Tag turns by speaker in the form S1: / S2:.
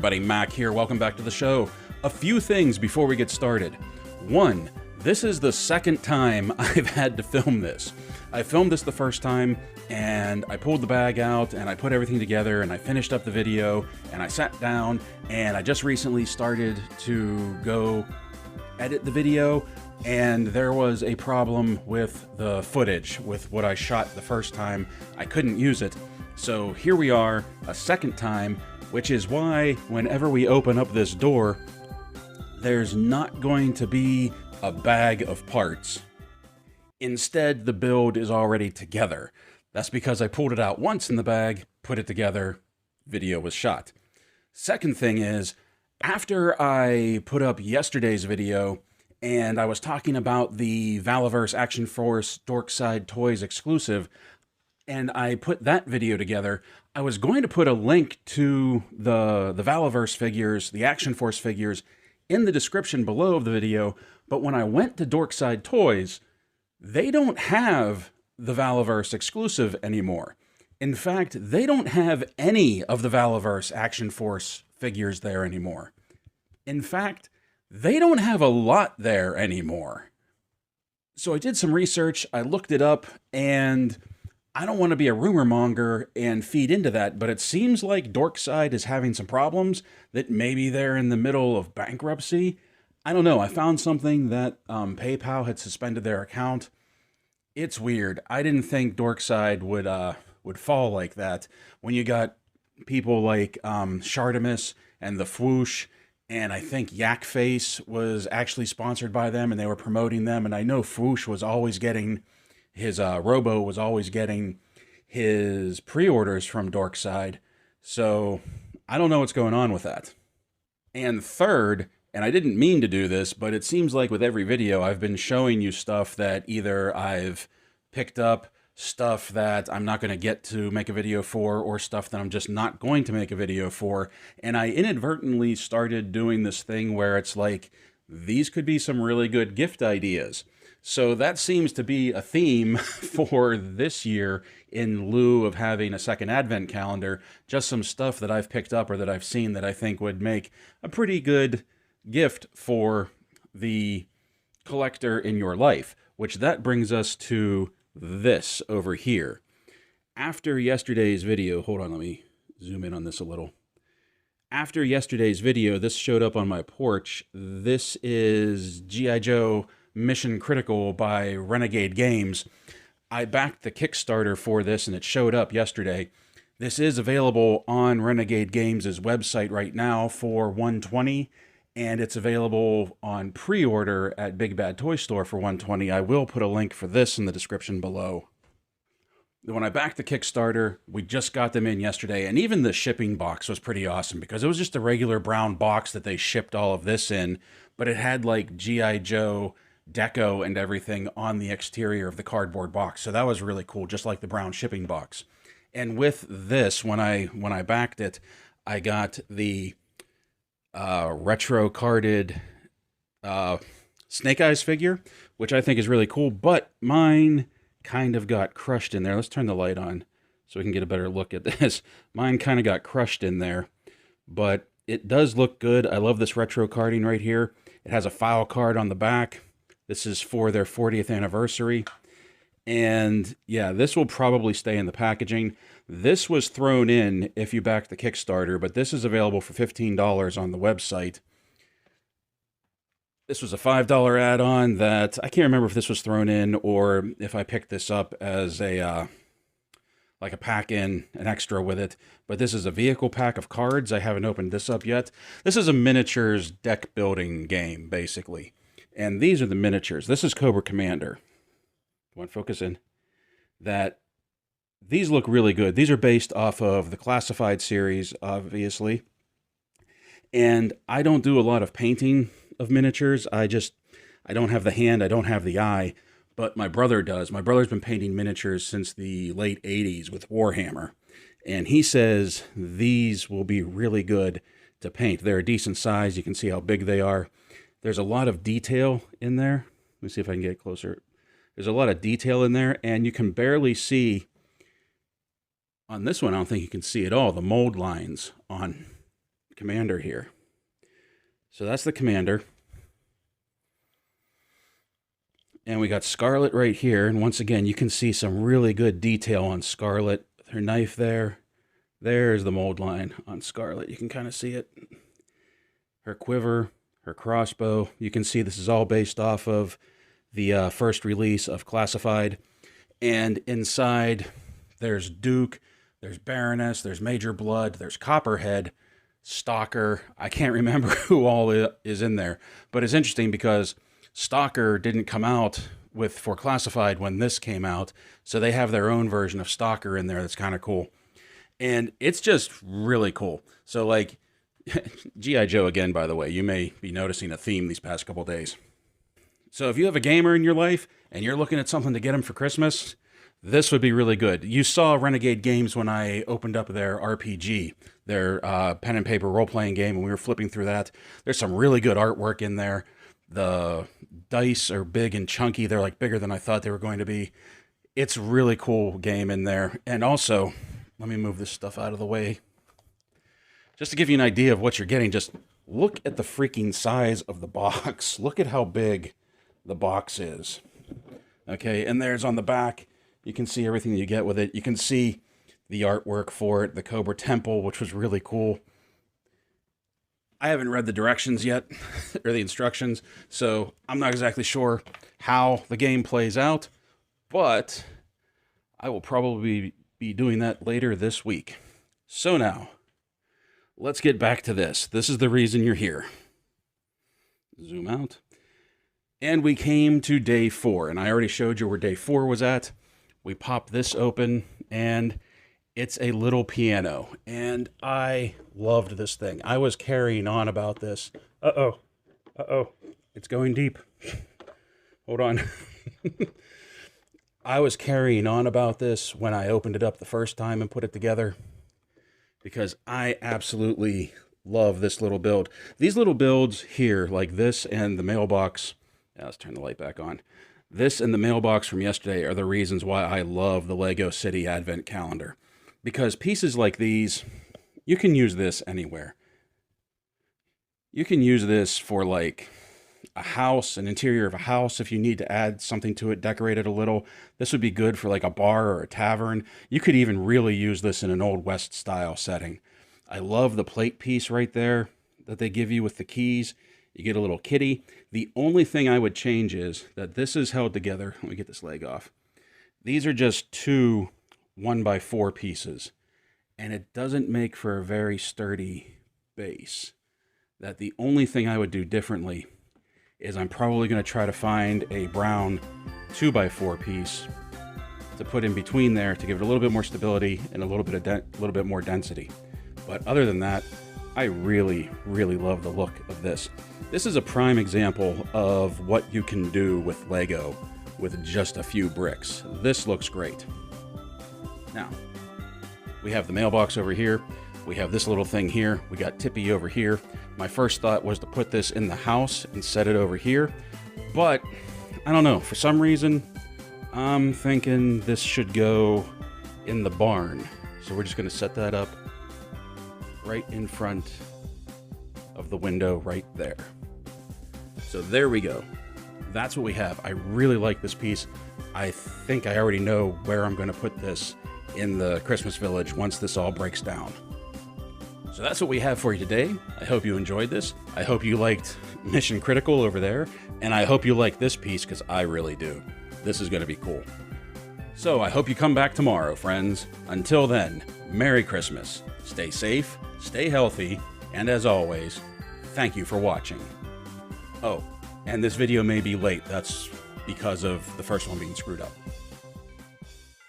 S1: everybody, Mac here. Welcome back to the show. A few things before we get started. One, this is the second time I've had to film this. I filmed this the first time and I pulled the bag out and I put everything together and I finished up the video and I sat down and I just recently started to go edit the video, and there was a problem with the footage with what I shot the first time. I couldn't use it. So here we are a second time, which is why whenever we open up this door, there's not going to be a bag of parts. Instead, the build is already together. That's because I pulled it out once in the bag, put it together, video was shot. Second thing is, after I put up yesterday's video and I was talking about the Valaverse Action Force Dorkside Toys exclusive, and I put that video together, I was going to put a link to the Valaverse figures, the Action Force figures, in the description below of the video, but when I went to Dorkside Toys, they don't have the Valaverse exclusive anymore. In fact, they don't have any of the Valaverse Action Force figures there anymore. In fact, they don't have a lot there anymore. So I did some research, I looked it up, and I don't want to be a rumor monger and feed into that, but it seems like Dorkside is having some problems, that maybe they're in the middle of bankruptcy. I don't know, I found something that PayPal had suspended their account. It's weird. I didn't think Dorkside would fall like that. When you got people like Shartimus and the Fwoosh, and I think Yak Face was actually sponsored by them, and they were promoting them, and I know Fwoosh was always getting his Robo was always getting his pre-orders from Dorkside, so I don't know what's going on with that. And third, and I didn't mean to do this, but it seems like with every video I've been showing you stuff that either I've picked up, stuff that I'm not going to get to make a video for, or stuff that I'm just not going to make a video for, and I inadvertently started doing this thing where it's like, these could be some really good gift ideas. So that seems to be a theme for this year, in lieu of having a second advent calendar, just some stuff that I've picked up or that I've seen that I think would make a pretty good gift for the collector in your life, which that brings us to this over here. After yesterday's video, hold on, let me zoom in on this a little. After yesterday's video, this showed up on my porch. This is G.I. Joe Mission Critical by Renegade Games. I backed the Kickstarter for this and it showed up yesterday. This is available on Renegade Games' website right now for $120, and it's available on pre-order at Big Bad Toy Store for $120. I will put a link for this in the description below. When I backed the Kickstarter, we just got them in yesterday, and even the shipping box was pretty awesome because it was just a regular brown box that they shipped all of this in, but it had like G.I. Joe deco and everything on the exterior of the cardboard box. So that was really cool, just like the brown shipping box. And with this, when I backed it, I got the retro carded Snake Eyes figure, which I think is really cool, but mine kind of got crushed in there. Let's turn the light on so we can get a better look at this. Mine kind of got crushed in there, but it does look good. I love this retro carding right here. It has a file card on the back. This is for their 40th anniversary. And yeah, this will probably stay in the packaging. This was thrown in if you back the Kickstarter, but this is available for $15 on the website. This was a $5 add-on that I can't remember if this was thrown in or if I picked this up as a like a pack-in, an extra with it. But this is a vehicle pack of cards. I haven't opened this up yet. This is a miniatures deck building game, basically. And these are the miniatures. This is Cobra Commander. Want to focus in? These look really good. These are based off of the Classified series, obviously. And I don't do a lot of painting of miniatures. I don't have the hand, I don't have the eye, but my brother does. My brother's been painting miniatures since the late 80s with Warhammer. And he says these will be really good to paint. They're a decent size. You can see how big they are. There's a lot of detail in there. Let me see if I can get closer. There's a lot of detail in there, and you can barely see, on this one, I don't think you can see at all, the mold lines on commander here. So that's the commander. And we got Scarlet right here. And once again, you can see some really good detail on Scarlet. Her knife there. There's the mold line on Scarlet. You can kind of see it. Her quiver, her crossbow. You can see this is all based off of the first release of Classified. And inside, there's Duke, there's Baroness, there's Major Blood, there's Copperhead, Stalker. I can't remember who all is in there. But it's interesting because Stalker didn't come out for Classified when this came out, so they have their own version of Stalker in there that's kind of cool. And it's just really cool. So, like, G.I. Joe again, by the way, you may be noticing a theme these past couple days. So if you have a gamer in your life and you're looking at something to get him for Christmas, this would be really good. You saw Renegade Games when I opened up their RPG, their pen and paper role-playing game, and we were flipping through that. There's some really good artwork in there. The dice are big and chunky. They're like bigger than I thought they were going to be. It's a really cool game in there. And also, let me move this stuff out of the way. Just to give you an idea of what you're getting, just look at the freaking size of the box. Look at how big the box is. Okay, and there's on the back, you can see everything you get with it. You can see the artwork for it, the Cobra Temple, which was really cool. I haven't read the directions yet, or the instructions, so I'm not exactly sure how the game plays out, but I will probably be doing that later this week. So now, let's get back to this. This is the reason you're here. Zoom out. And we came to day 4, and I already showed you where day 4 was at. We popped this open, and it's a little piano, and I loved this thing. I was carrying on about this. It's going deep. Hold on. I was carrying on about this when I opened it up the first time and put it together, because I absolutely love this little build. These little builds here, like this and the mailbox, let's turn the light back on. This and the mailbox from yesterday are the reasons why I love the Lego City Advent Calendar. Because pieces like these, you can use this anywhere. You can use this for like a house, an interior of a house. If you need to add something to it, decorate it a little. This would be good for like a bar or a tavern. You could even really use this in an Old West style setting. I love the plate piece right there that they give you with the keys. You get a little kitty. The only thing I would change is that this is held together. Let me get this leg off. These are just 2 1x4 pieces, and it doesn't make for a very sturdy base. That the only thing I would do differently is I'm probably going to try to find a brown 2x4 piece to put in between there to give it a little bit more stability and a little bit more density. But other than that, I really, really love the look of this. This is a prime example of what you can do with Lego with just a few bricks. This looks great. Now, we have the mailbox over here. We have this little thing here. We got Tippy over here. My first thought was to put this in the house and set it over here. But, I don't know. For some reason, I'm thinking this should go in the barn. So we're just going to set that up right in front of the window right there. So there we go. That's what we have. I really like this piece. I think I already know where I'm going to put this in the Christmas Village once this all breaks down. So that's what we have for you today. I hope you enjoyed this. I hope you liked Mission Critical over there, and I hope you like this piece, because I really do. This is going to be cool. So I hope you come back tomorrow, friends. Until then, Merry Christmas. Stay safe, stay healthy, and as always, thank you for watching. Oh, and this video may be late. That's because of the first one being screwed up.